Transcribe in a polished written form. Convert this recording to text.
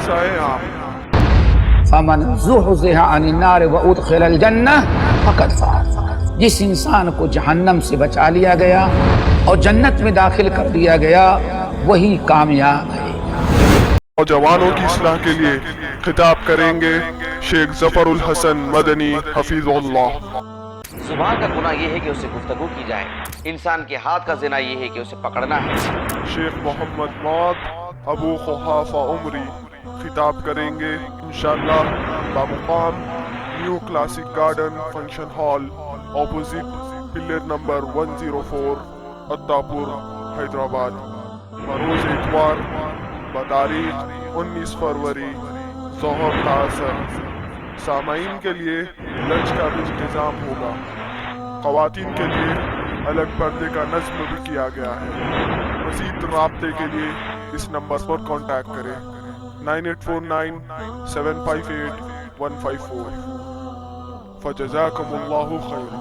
سائے عام۔ فمن زحزح عن النار وادخل الجنہ فقد فاز، جس انسان کو جہنم سے بچا لیا گیا اور جنت میں داخل کر دیا گیا وہی کامیاب ہے۔ نوجوانوں کی اصلاح کے لیے خطاب کریں گے شیخ ظفر الحسن مدنی حفیظ اللہ۔ زبان کا گناہ یہ ہے کہ اسے گفتگو کی جائے، انسان کے ہاتھ کا زنا یہ ہے کہ اسے پکڑنا ہے۔ شیخ محمد مواد ابو قحافہ عمری خطاب کریں گے انشاءاللہ بمقام new classic garden function hall opposite pillar number 104 Attapur Hyderabad, بروز اتوار بتاریخ 19 فروری ظہر کا اثر۔ سامعین کے لیے لنچ کا بھی انتظام ہوگا۔ خواتین کے لیے الگ پردے کا نظم بھی کیا گیا ہے۔ مزید رابطے کے لیے اس نمبر پر کانٹیکٹ کریں 9849 758 154۔ فجزاکم اللہ خیر۔